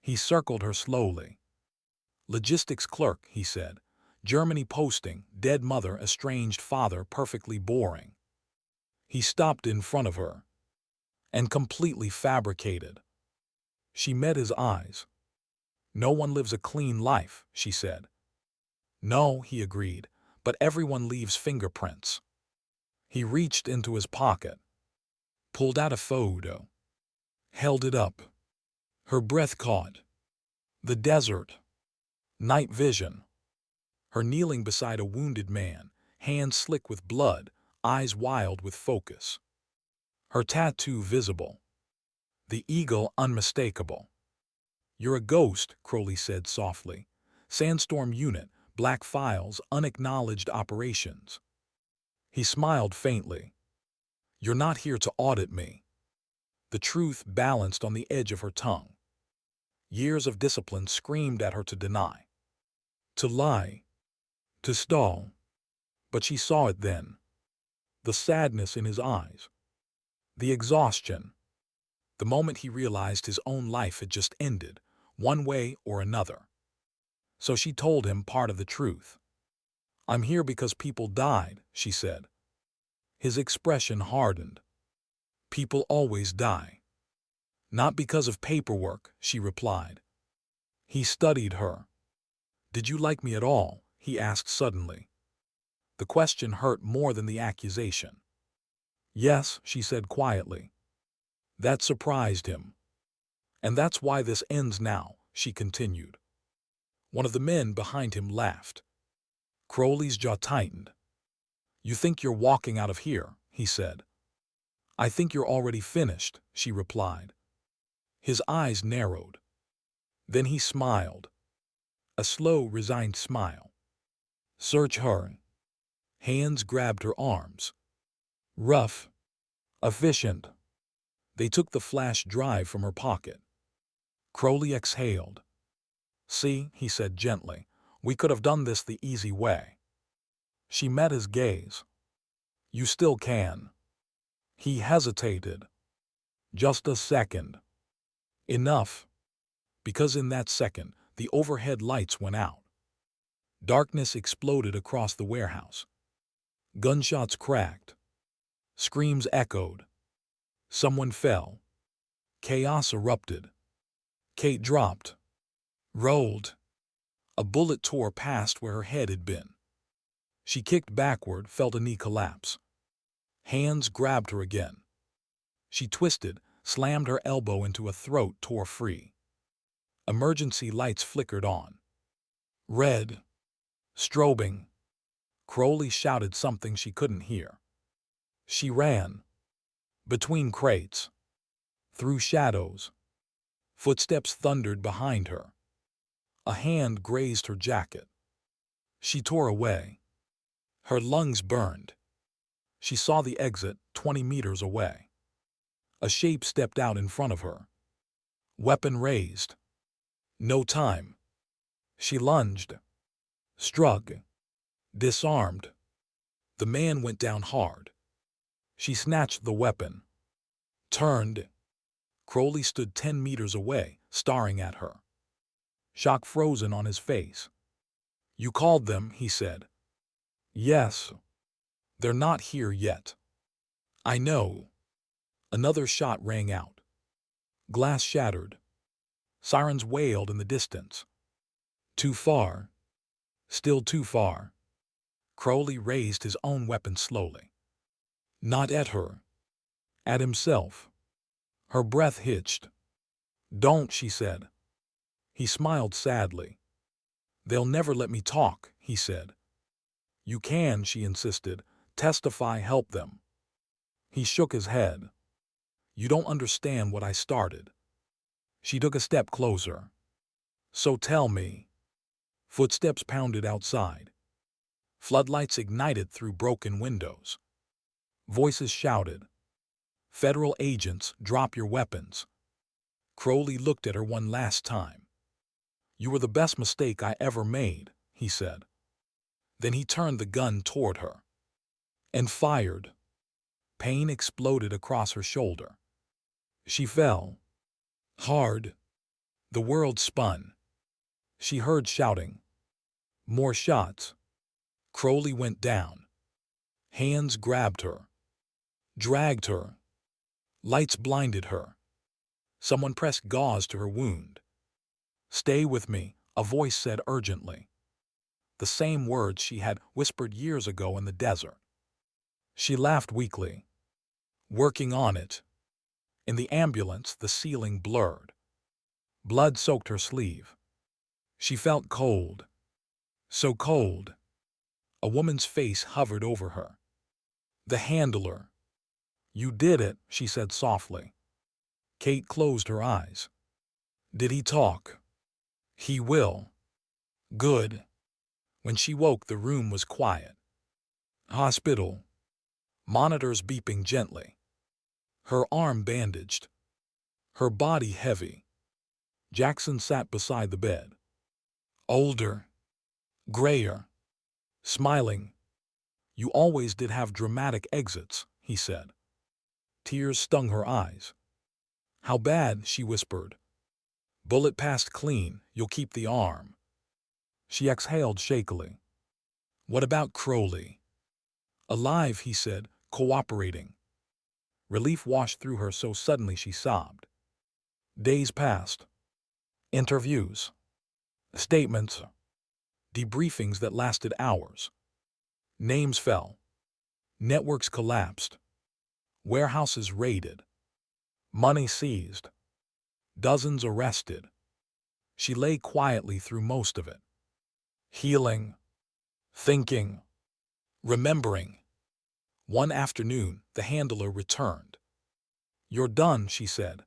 He circled her slowly. Logistics clerk, he said. Germany posting, dead mother, estranged father, perfectly boring. He stopped in front of her. And completely fabricated. She met his eyes. No one lives a clean life, she said. No, he agreed, but everyone leaves fingerprints. He reached into his pocket, pulled out a photo, held it up. Her breath caught. The desert. Night vision. Her kneeling beside a wounded man, hands slick with blood, eyes wild with focus. Her tattoo visible. The eagle unmistakable. You're a ghost, Crowley said softly. Sandstorm unit, black files, unacknowledged operations. He smiled faintly. You're not here to audit me. The truth balanced on the edge of her tongue. Years of discipline screamed at her to deny. To lie. To stall. But she saw it then. The sadness in his eyes. The exhaustion. The moment he realized his own life had just ended, one way or another. So she told him part of the truth. I'm here because people died, she said. His expression hardened. People always die. Not because of paperwork, she replied. He studied her. Did you like me at all? He asked suddenly. The question hurt more than the accusation. Yes, she said quietly. That surprised him. And that's why this ends now, she continued. One of the men behind him laughed. Crowley's jaw tightened. You think you're walking out of here, he said. I think you're already finished, she replied. His eyes narrowed. Then he smiled. A slow, resigned smile. Search her. Hands grabbed her arms. Rough. Efficient. They took the flash drive from her pocket. Crowley exhaled. See, he said gently, we could have done this the easy way. She met his gaze. You still can. He hesitated. Just a second. Enough. Because in that second, the overhead lights went out. Darkness exploded across the warehouse. Gunshots cracked. Screams echoed. Someone fell. Chaos erupted. Kate dropped. Rolled. A bullet tore past where her head had been. She kicked backward, felt a knee collapse. Hands grabbed her again. She twisted, slammed her elbow into a throat tore free. Emergency lights flickered on. Red. Strobing. Crowley shouted something she couldn't hear. She ran. Between crates. Through shadows. Footsteps thundered behind her. A hand grazed her jacket. She tore away. Her lungs burned. She saw the exit 20 meters away. A shape stepped out in front of her. Weapon raised. No time. She lunged. Struck. Disarmed. The man went down hard. She snatched the weapon. Turned. Crowley stood 10 meters away, staring at her. Shock frozen on his face. "You called them," he said. "Yes. They're not here yet." "I know." Another shot rang out. Glass shattered. Sirens wailed in the distance. Too far. Still too far. Crowley raised his own weapon slowly. Not at her. At himself. Her breath hitched. "Don't," she said. He smiled sadly. "They'll never let me talk," he said. "You can," she insisted. "Testify, help them." He shook his head. "You don't understand what I started." She took a step closer. "So tell me." Footsteps pounded outside. Floodlights ignited through broken windows. Voices shouted. "Federal agents, drop your weapons." Crowley looked at her one last time. "You were the best mistake I ever made," he said. Then he turned the gun toward her. And fired. Pain exploded across her shoulder. She fell. Hard. The world spun. She heard shouting. More shots. Crowley went down. Hands grabbed her. Dragged her. Lights blinded her. Someone pressed gauze to her wound. "Stay with me," a voice said urgently. The same words she had whispered years ago in the desert. She laughed weakly. "Working on it." In the ambulance, the ceiling blurred. Blood soaked her sleeve. She felt cold. So cold. A woman's face hovered over her. The handler. "You did it," she said softly. Kate closed her eyes. "Did he talk?" "He will." "Good." When she woke, the room was quiet. Hospital. Monitors beeping gently. Her arm bandaged. Her body heavy. Jackson sat beside the bed. Older. Grayer. Smiling. "You always did have dramatic exits," he said. Tears stung her eyes. "How bad?" she whispered. "Bullet passed clean. You'll keep the arm." She exhaled shakily. "What about Crowley?" "Alive," he said, cooperating. Relief washed through her so suddenly she sobbed. Days passed. Interviews. Statements. Debriefings that lasted hours. Names fell. Networks collapsed. Warehouses raided. Money seized. Dozens arrested. She lay quietly through most of it. Healing. Thinking. Remembering. One afternoon, the handler returned. "You're done," she said.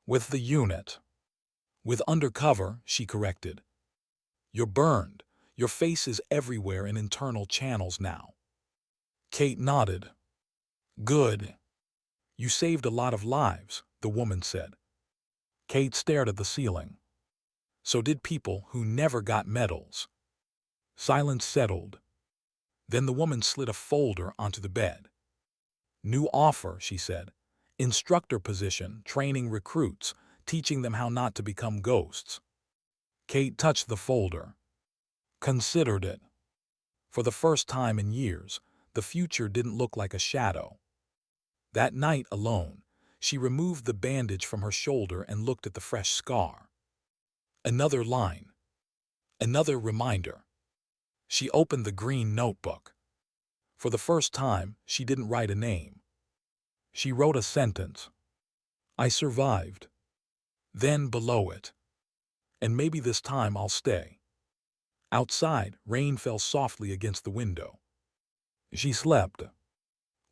"With the unit." "With undercover," she corrected. "You're burned. Your face is everywhere in internal channels now." Kate nodded. "Good." "You saved a lot of lives," the woman said. Kate stared at the ceiling. "So did people who never got medals." Silence settled. Then the woman slid a folder onto the bed. "New offer," she said. "Instructor position, training recruits, teaching them how not to become ghosts." Kate touched the folder. Considered it. For the first time in years, the future didn't look like a shadow. That night alone, she removed the bandage from her shoulder and looked at the fresh scar. Another line. Another reminder. She opened the green notebook. For the first time, she didn't write a name. She wrote a sentence. "I survived." Then below it. "And maybe this time I'll stay." Outside, rain fell softly against the window. She slept.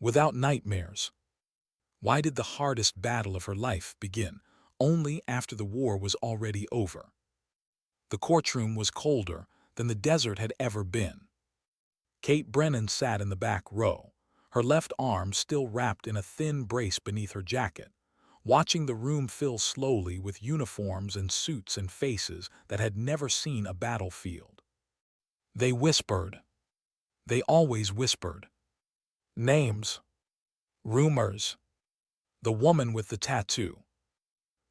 Without nightmares. Why did the hardest battle of her life begin only after the war was already over? The courtroom was colder, than the desert had ever been. Kate Brennan sat in the back row, her left arm still wrapped in a thin brace beneath her jacket, watching the room fill slowly with uniforms and suits and faces that had never seen a battlefield. They whispered. They always whispered. Names. Rumors. The woman with the tattoo.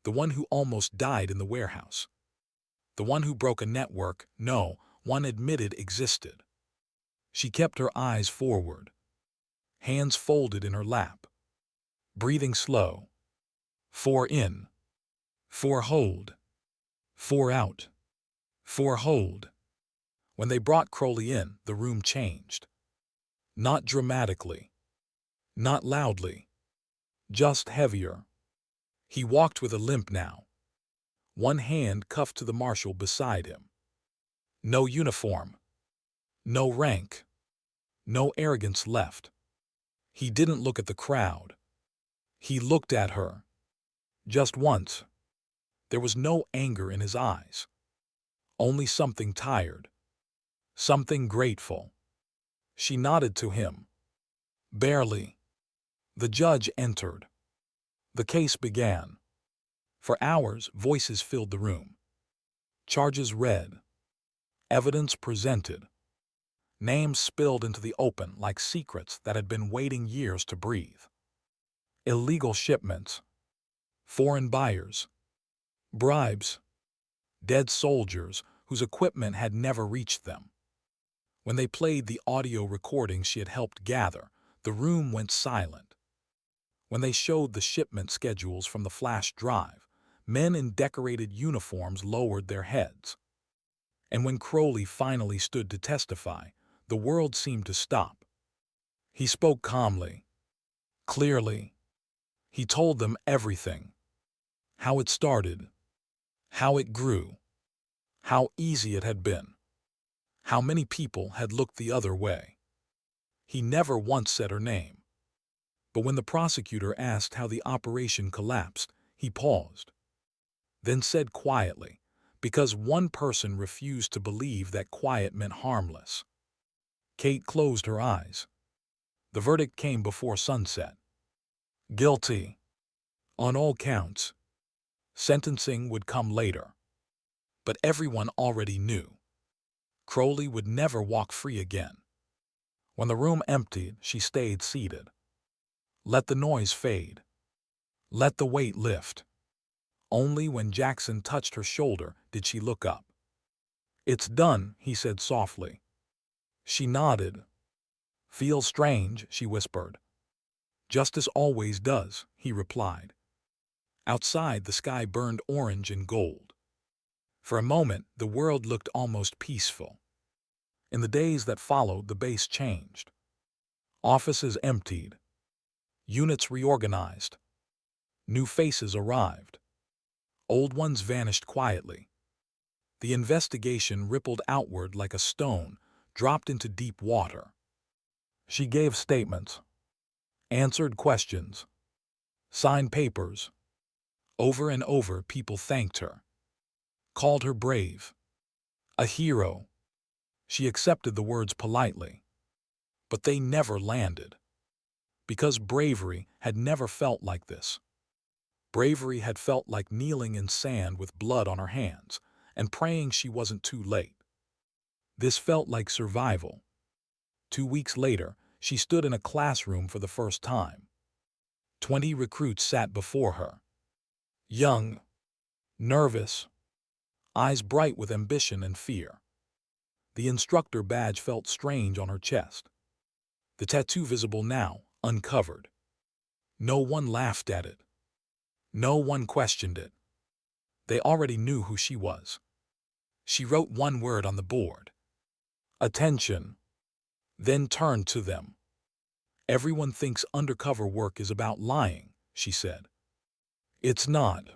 The one who almost died in the warehouse. The one who broke a network one admitted existed. She kept her eyes forward, hands folded in her lap, breathing slow. 4 in, 4 hold, 4 out, 4 hold. When they brought Crowley in, the room changed. Not dramatically, not loudly, just heavier. He walked with a limp now, one hand cuffed to the marshal beside him. No uniform, no rank, no arrogance left. He didn't look at the crowd. He looked at her. Just once. There was no anger in his eyes. Only something tired. Something grateful. She nodded to him. Barely. The judge entered. The case began. For hours, voices filled the room. Charges read. Evidence presented. Names spilled into the open like secrets that had been waiting years to breathe. Illegal shipments. Foreign buyers. Bribes. Dead soldiers whose equipment had never reached them. When they played the audio recordings she had helped gather, the room went silent. When they showed the shipment schedules from the flash drive, men in decorated uniforms lowered their heads. And when Crowley finally stood to testify, the world seemed to stop. He spoke calmly, clearly. He told them everything. How it started, how it grew, how easy it had been, how many people had looked the other way. He never once said her name. But when the prosecutor asked how the operation collapsed, he paused. Then said quietly, because one person refused to believe that quiet meant harmless. Kate closed her eyes. The verdict came before sunset. Guilty. On all counts. Sentencing would come later. But everyone already knew. Crowley would never walk free again. When the room emptied, she stayed seated. Let the noise fade. Let the weight lift. Only when Jackson touched her shoulder did she look up. It's done, he said softly. She nodded. Feels strange, she whispered. Justice always does, he replied. Outside, the sky burned orange and gold. For a moment, the world looked almost peaceful. In the days that followed, the base changed. Offices emptied. Units reorganized. New faces arrived. Old ones vanished quietly. The investigation rippled outward like a stone dropped into deep water. She gave statements, answered questions, signed papers. Over and over, people thanked her, called her brave, a hero. She accepted the words politely, but they never landed. Because bravery had never felt like this. Bravery had felt like kneeling in sand with blood on her hands and praying she wasn't too late. This felt like survival. 2 weeks later, she stood in a classroom for the first time. 20 recruits sat before her. Young, nervous, eyes bright with ambition and fear. The instructor badge felt strange on her chest. The tattoo visible now, uncovered. No one laughed at it. No one questioned it. They already knew who she was. She wrote one word on the board. Attention. Then turned to them. Everyone thinks undercover work is about lying, she said. It's not.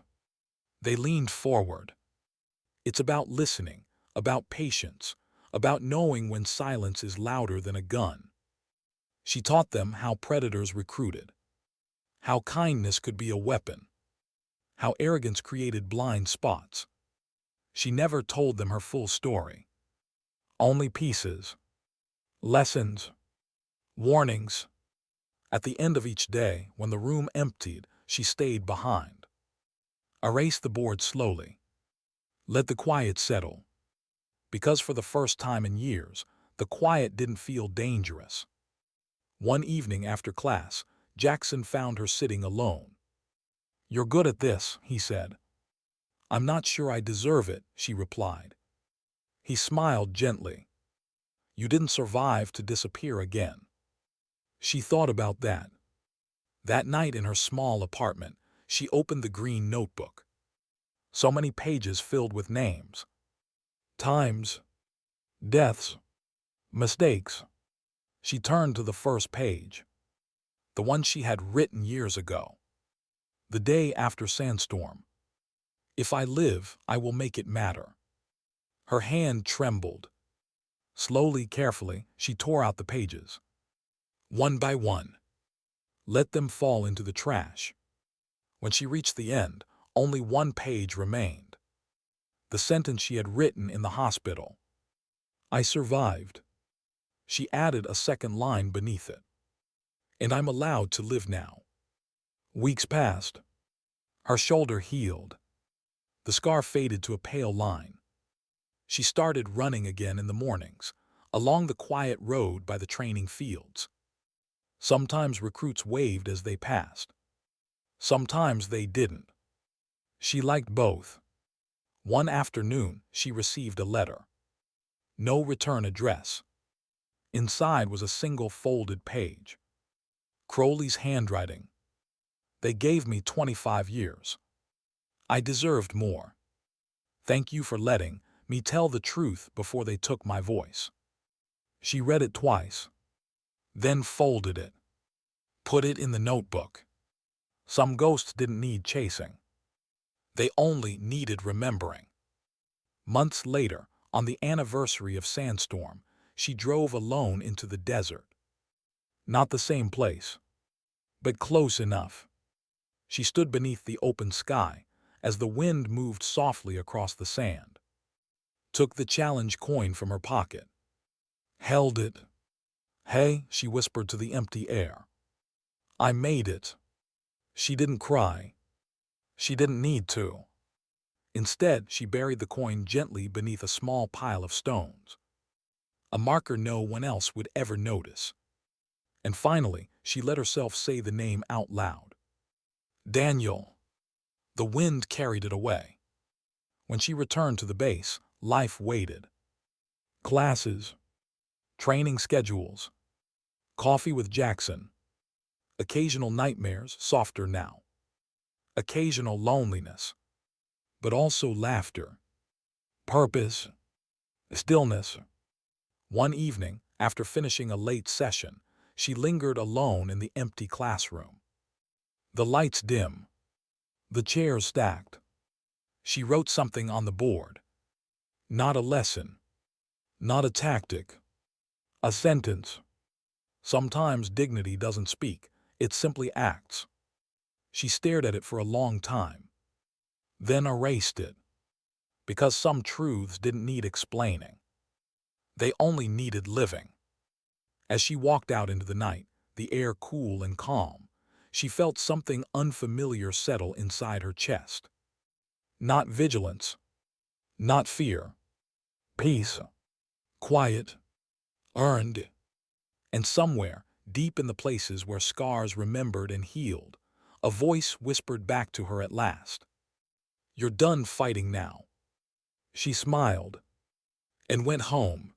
They leaned forward. It's about listening, about patience, about knowing when silence is louder than a gun. She taught them how predators recruited, how kindness could be a weapon, how arrogance created blind spots. She never told them her full story. Only pieces, lessons, warnings. At the end of each day, when the room emptied, she stayed behind. Erased the board slowly. Let the quiet settle. Because for the first time in years, the quiet didn't feel dangerous. One evening after class, Jackson found her sitting alone. "You're good at this," he said. "I'm not sure I deserve it," she replied. He smiled gently. "You didn't survive to disappear again." She thought about that. That night in her small apartment, she opened the green notebook. So many pages filled with names. Times, deaths, mistakes. She turned to the first page, the one she had written years ago. The day after sandstorm. "If I live, I will make it matter." Her hand trembled. Slowly, carefully, she tore out the pages. One by one. Let them fall into the trash. When she reached the end, only one page remained. The sentence she had written in the hospital. "I survived." She added a second line beneath it. "And I'm allowed to live now." Weeks passed. Her shoulder healed. The scar faded to a pale line. She started running again in the mornings, along the quiet road by the training fields. Sometimes recruits waved as they passed. Sometimes they didn't. She liked both. One afternoon, she received a letter. No return address. Inside was a single folded page. Crowley's handwriting. "They gave me 25 years. I deserved more. Thank you for letting me tell the truth before they took my voice." She read it twice, then folded it, put it in the notebook. Some ghosts didn't need chasing. They only needed remembering. Months later, on the anniversary of Sandstorm, she drove alone into the desert. Not the same place, but close enough. She stood beneath the open sky as the wind moved softly across the sand. Took the challenge coin from her pocket. Held it. "Hey," she whispered to the empty air. "I made it." She didn't cry. She didn't need to. Instead, she buried the coin gently beneath a small pile of stones. A marker no one else would ever notice. And finally, she let herself say the name out loud. Daniel. The wind carried it away. When she returned to the base, life waited. Classes, training schedules, coffee with Jackson. Occasional nightmares, softer now. Occasional loneliness, but also laughter. Purpose, stillness. One evening, after finishing a late session, she lingered alone in the empty classroom. The lights dim, the chairs stacked. She wrote something on the board. Not a lesson, not a tactic, a sentence. Sometimes dignity doesn't speak, it simply acts. She stared at it for a long time, then erased it. Because some truths didn't need explaining. They only needed living. As she walked out into the night, the air cool and calm, she felt something unfamiliar settle inside her chest. Not vigilance, not fear. Peace. Quiet. Earned. And somewhere, deep in the places where scars remembered and healed, a voice whispered back to her at last. "You're done fighting now." She smiled and went home.